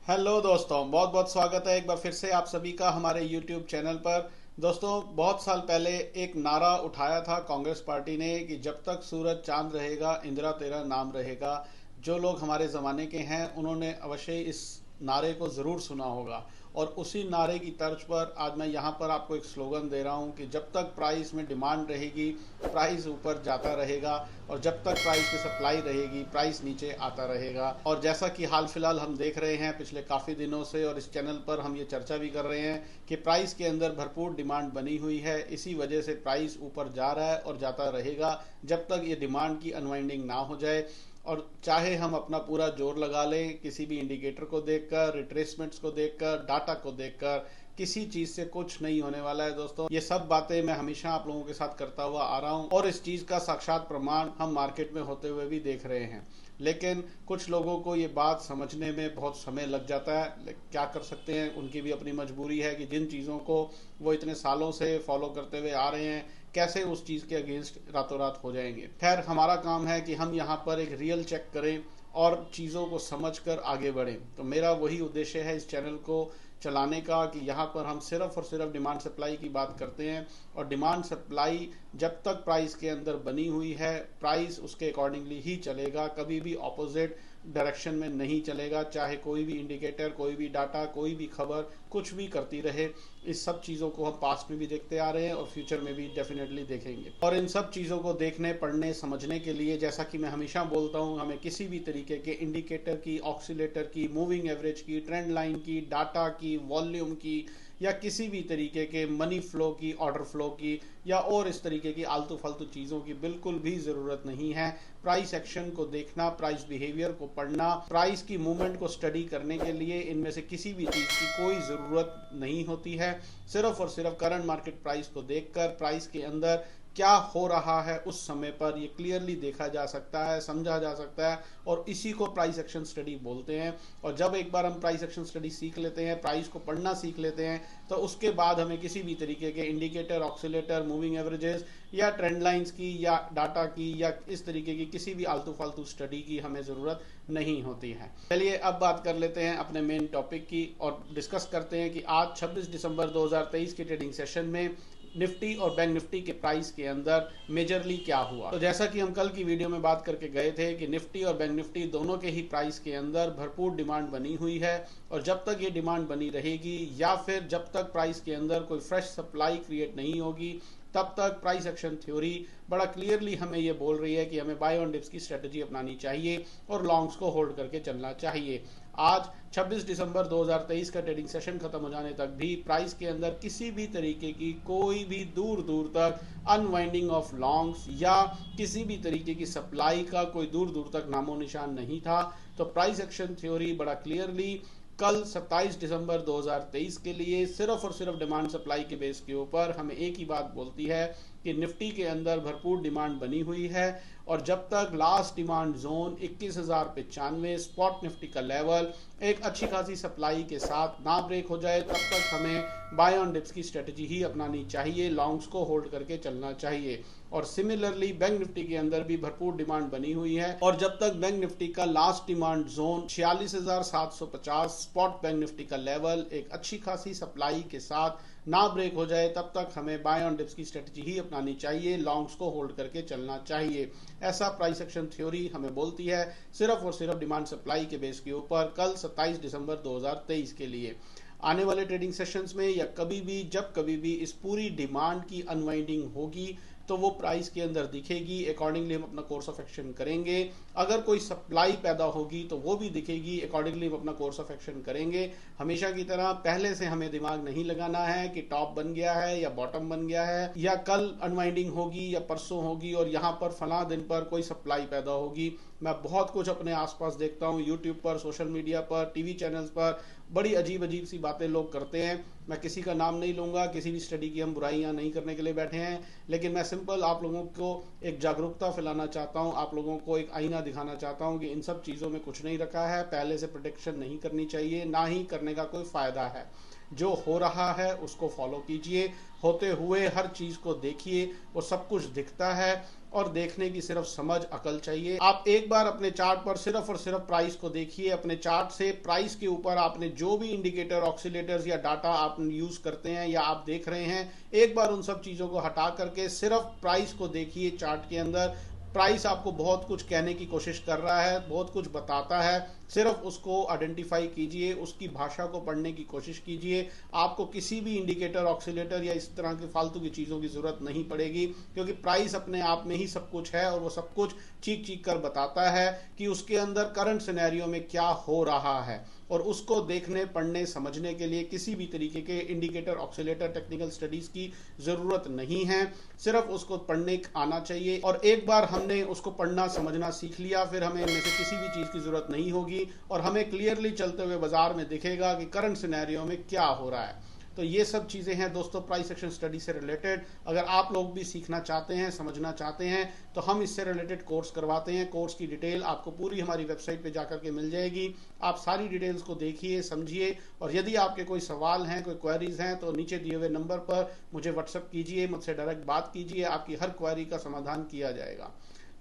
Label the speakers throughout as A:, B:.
A: Hello दोस्तों, बहुत बहुत स्वागत है एक बार फिर से आप सभी का हमारे यूट्यूब चैनल पर। दोस्तों, बहुत साल पहले एक नारा उठाया था कांग्रेस पार्टी ने कि जब तक सूरज चांद रहेगा इंदिरा तेरा नाम रहेगा। जो लोग हमारे ज़माने के हैं उन्होंने अवश्य इस नारे को ज़रूर सुना होगा। और उसी नारे की तर्ज पर आज मैं यहाँ पर आपको एक स्लोगन दे रहा हूँ कि जब तक प्राइस में डिमांड रहेगी प्राइस ऊपर जाता रहेगा, और जब तक प्राइस की सप्लाई रहेगी प्राइस नीचे आता रहेगा। और जैसा कि हाल फिलहाल हम देख रहे हैं पिछले काफ़ी दिनों से, और इस चैनल पर हम ये चर्चा भी कर रहे हैं कि प्राइस के अंदर भरपूर डिमांड बनी हुई है, इसी वजह से प्राइस ऊपर जा रहा है और जाता रहेगा जब तक ये डिमांड की अनवाइंडिंग ना हो जाए। और चाहे हम अपना पूरा जोर लगा लें किसी भी इंडिकेटर को देखकर, रिट्रेसमेंट्स को देखकर, डाटा को देखकर, किसी चीज से कुछ नहीं होने वाला है। दोस्तों, ये सब बातें मैं हमेशा आप लोगों के साथ करता हुआ आ रहा हूं और इस चीज का साक्षात प्रमाण हम मार्केट में होते हुए भी देख रहे हैं। लेकिन कुछ लोगों को ये बात समझने में बहुत समय लग जाता है। क्या कर सकते हैं, उनकी भी अपनी मजबूरी है कि जिन चीज़ों को वो इतने सालों से फॉलो करते हुए आ रहे हैं कैसे उस चीज़ के अगेंस्ट रातों रात हो जाएंगे। खैर, हमारा काम है कि हम यहाँ पर एक रियल चेक करें और चीज़ों को समझकर आगे बढ़ें। तो मेरा वही उद्देश्य है इस चैनल को चलाने का कि यहाँ पर हम सिर्फ और सिर्फ डिमांड सप्लाई की बात करते हैं, और डिमांड सप्लाई जब तक प्राइस के अंदर बनी हुई है प्राइस उसके अकॉर्डिंगली ही चलेगा, कभी भी ऑपोजिट डायरेक्शन में नहीं चलेगा। चाहे कोई भी इंडिकेटर, कोई भी डाटा, कोई भी खबर कुछ भी करती रहे, इस सब चीज़ों को हम पास्ट में भी देखते आ रहे हैं और फ्यूचर में भी डेफिनेटली देखेंगे। और इन सब चीज़ों को देखने, पढ़ने, समझने के लिए जैसा कि मैं हमेशा बोलता हूं, हमें किसी भी तरीके के इंडिकेटर की, ऑक्सीलेटर की, मूविंग एवरेज की, ट्रेंड लाइन की, डाटा की, वॉल्यूम की, या किसी भी तरीके के मनी फ्लो की, ऑर्डर फ्लो की, या और इस तरीके की आलतू फालतू चीज़ों की बिल्कुल भी ज़रूरत नहीं है। प्राइस एक्शन को देखना, प्राइस बिहेवियर को पढ़ना, प्राइस की मूवमेंट को स्टडी करने के लिए इनमें से किसी भी चीज़ की कोई ज़रूरत नहीं होती है। सिर्फ और सिर्फ करंट मार्केट प्राइस को देखकर प्राइस के अंदर क्या हो रहा है उस समय पर ये क्लियरली देखा जा सकता है, समझा जा सकता है, और इसी को प्राइस एक्शन स्टडी बोलते हैं। और जब एक बार हम प्राइस एक्शन स्टडी सीख लेते हैं, प्राइस को पढ़ना सीख लेते हैं, तो उसके बाद हमें किसी भी तरीके के इंडिकेटर, ऑक्सीलेटर, मूविंग एवरेजेस या ट्रेंड लाइंस की या डाटा की या इस तरीके की किसी भी आलतू फालतू स्टडी की हमें ज़रूरत नहीं होती है। चलिए अब बात कर लेते हैं अपने मेन टॉपिक की और डिस्कस करते हैं कि आज 26 दिसंबर 2023 के ट्रेडिंग सेशन में निफ्टी और बैंक निफ्टी के प्राइस के अंदर मेजरली क्या हुआ। तो जैसा कि हम कल की वीडियो में बात करके गए थे कि निफ्टी और बैंक निफ्टी दोनों के ही प्राइस के अंदर भरपूर डिमांड बनी हुई है, और जब तक ये डिमांड बनी रहेगी या फिर जब तक प्राइस के अंदर कोई फ्रेश सप्लाई क्रिएट नहीं होगी तब तक प्राइस एक्शन थ्योरी बड़ा क्लियरली हमें ये बोल रही है कि हमें बाय ऑन डिप्स की स्ट्रेटजी अपनानी चाहिए और लॉन्ग्स को होल्ड करके चलना चाहिए। आज 26 दिसंबर 2023 का ट्रेडिंग सेशन खत्म हो जाने तक भी प्राइस के अंदर किसी भी तरीके की कोई भी दूर दूर तक अनवाइंडिंग ऑफ लॉन्ग्स या किसी भी तरीके की सप्लाई का कोई दूर दूर तक नामो निशान नहीं था। तो प्राइस एक्शन थ्योरी बड़ा क्लियरली कल 27 दिसंबर 2023 के लिए सिर्फ और सिर्फ डिमांड सप्लाई के बेस के ऊपर हमें एक ही बात बोलती है कि निफ्टी के अंदर भरपूर डिमांड बनी हुई है, और जब तक last demand zone 21,095 spot Nifty का लेवल एक अच्छी खासी सप्लाई के साथ ना ब्रेक हो जाए तब तक हमें बाय ऑन डिप्स की स्ट्रेटजी ही अपनानी चाहिए, लॉन्ग्स को होल्ड करके चलना चाहिए। और सिमिलरली बैंक निफ्टी के अंदर भी भरपूर डिमांड बनी हुई है, और जब तक बैंक निफ्टी का last demand zone 46,750 spot bank Nifty का लेवल एक अच्छी खासी सप्लाई के साथ ना ब्रेक हो जाए तब तक हमें बाय ऑन डिप्स की स्ट्रेटजी ही अपनानी चाहिए, लॉन्ग्स को होल्ड करके चलना चाहिए। ऐसा प्राइस एक्शन थ्योरी हमें बोलती है सिर्फ और सिर्फ डिमांड सप्लाई के बेस के ऊपर कल 27 दिसंबर 2023 के लिए। आने वाले ट्रेडिंग सेशंस में या कभी भी जब कभी भी इस पूरी डिमांड की अनवाइंडिंग होगी तो वो प्राइस के अंदर दिखेगी, अकॉर्डिंगली हम अपना कोर्स ऑफ एक्शन करेंगे। अगर कोई सप्लाई पैदा होगी तो वो भी दिखेगी, अकॉर्डिंगली हम अपना कोर्स ऑफ एक्शन करेंगे। हमेशा की तरह पहले से हमें दिमाग नहीं लगाना है कि टॉप बन गया है या बॉटम बन गया है, या कल अनवाइंडिंग होगी या परसों होगी और यहाँ पर फला दिन पर कोई सप्लाई पैदा होगी। मैं बहुत कुछ अपने आसपास देखता हूँ, यूट्यूब पर, सोशल मीडिया पर, टीवी चैनल्स पर बड़ी अजीब अजीब सी बातें लोग करते हैं। मैं किसी का नाम नहीं लूंगा, किसी भी स्टडी की हम बुराइयां नहीं करने के लिए बैठे हैं, लेकिन मैं सिंपल आप लोगों को एक जागरूकता फैलाना चाहता हूं, आप लोगों को एक आईना दिखाना चाहता हूं कि इन सब चीज़ों में कुछ नहीं रखा है, पहले से प्रोटेक्शन नहीं करनी चाहिए, ना ही करने का कोई फ़ायदा है। जो हो रहा है उसको फॉलो कीजिए, होते हुए हर चीज़ को देखिए, वो सब कुछ दिखता है। और देखने की सिर्फ समझ अकल चाहिए। आप एक बार अपने चार्ट पर सिर्फ और सिर्फ प्राइस को देखिए। अपने चार्ट से प्राइस के ऊपर आपने जो भी इंडिकेटर, ऑक्सीलेटर्स या डाटा आप यूज करते हैं या आप देख रहे हैं, एक बार उन सब चीजों को हटा करके सिर्फ प्राइस को देखिए। चार्ट के अंदर प्राइस आपको बहुत कुछ कहने की कोशिश कर रहा है, बहुत कुछ बताता है, सिर्फ उसको आइडेंटिफाई कीजिए, उसकी भाषा को पढ़ने की कोशिश कीजिए। आपको किसी भी इंडिकेटर, ऑक्सीलेटर या इस तरह की फालतू की चीज़ों की जरूरत नहीं पड़ेगी, क्योंकि प्राइस अपने आप में ही सब कुछ है और वो सब कुछ चीख चीख कर बताता है कि उसके अंदर करंट सिनेरियो में क्या हो रहा है। और उसको देखने, पढ़ने, समझने के लिए किसी भी तरीके के इंडिकेटर, ऑक्सीलेटर, टेक्निकल स्टडीज की जरूरत नहीं है, सिर्फ उसको पढ़ने आना चाहिए। और एक बार हमने उसको पढ़ना, समझना सीख लिया, फिर हमें इनमें से किसी भी चीज की जरूरत नहीं होगी और हमें क्लियरली चलते हुए बाजार में दिखेगा कि करंट सिनेरियो में क्या हो रहा है। तो ये सब चीजें हैं दोस्तों प्राइस एक्शन स्टडी से रिलेटेड। अगर आप लोग भी सीखना चाहते हैं, समझना चाहते हैं, तो हम इससे रिलेटेड कोर्स करवाते हैं। कोर्स की डिटेल आपको पूरी हमारी वेबसाइट पे जाकर के मिल जाएगी। आप सारी डिटेल्स को देखिए, समझिए, और यदि आपके कोई सवाल हैं, कोई क्वेरीज हैं, तो नीचे दिए हुए नंबर पर मुझे व्हाट्सअप कीजिए, मुझसे डायरेक्ट बात कीजिए, आपकी हर क्वेरी का समाधान किया जाएगा।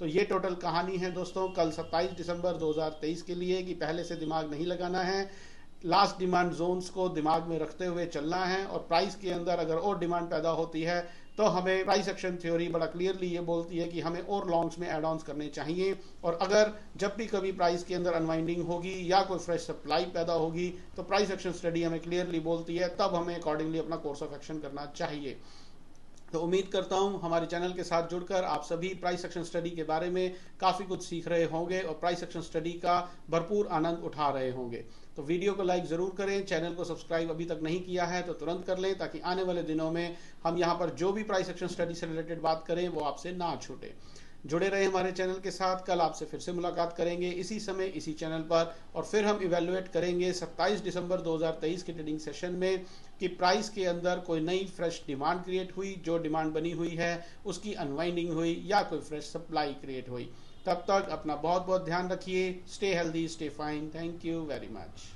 A: तो ये टोटल कहानी है दोस्तों कल 27 दिसंबर 2023 के लिए, कि पहले से दिमाग नहीं लगाना है, लास्ट डिमांड जोन्स को दिमाग में रखते हुए चलना है। और प्राइस के अंदर अगर और डिमांड पैदा होती है तो हमें प्राइस एक्शन थ्योरी बड़ा क्लियरली ये बोलती है कि हमें और लॉन्ग्स में एड ऑन्स करने चाहिए। और अगर जब भी कभी प्राइस के अंदर अनवाइंडिंग होगी या कोई फ्रेश सप्लाई पैदा होगी तो प्राइस एक्शन स्टडी हमें क्लियरली बोलती है, तब हमें अकॉर्डिंगली अपना कोर्स ऑफ एक्शन करना चाहिए। तो उम्मीद करता हूं हमारे चैनल के साथ जुड़कर आप सभी प्राइस एक्शन स्टडी के बारे में काफ़ी कुछ सीख रहे होंगे और प्राइस एक्शन स्टडी का भरपूर आनंद उठा रहे होंगे। तो वीडियो को लाइक ज़रूर करें, चैनल को सब्सक्राइब अभी तक नहीं किया है तो तुरंत कर लें, ताकि आने वाले दिनों में हम यहाँ पर जो भी प्राइस एक्शन स्टडी से रिलेटेड बात करें वो आपसे ना छूटे। जुड़े रहे हमारे चैनल के साथ। कल आपसे फिर से मुलाकात करेंगे इसी समय, इसी चैनल पर, और फिर हम इवेलुएट करेंगे 27 दिसंबर 2023 के ट्रेडिंग सेशन में कि प्राइस के अंदर कोई नई फ्रेश डिमांड क्रिएट हुई, जो डिमांड बनी हुई है उसकी अनवाइंडिंग हुई, या कोई फ्रेश सप्लाई क्रिएट हुई। तब तक अपना बहुत बहुत ध्यान रखिए। Stay healthy, stay fine. Thank you very much.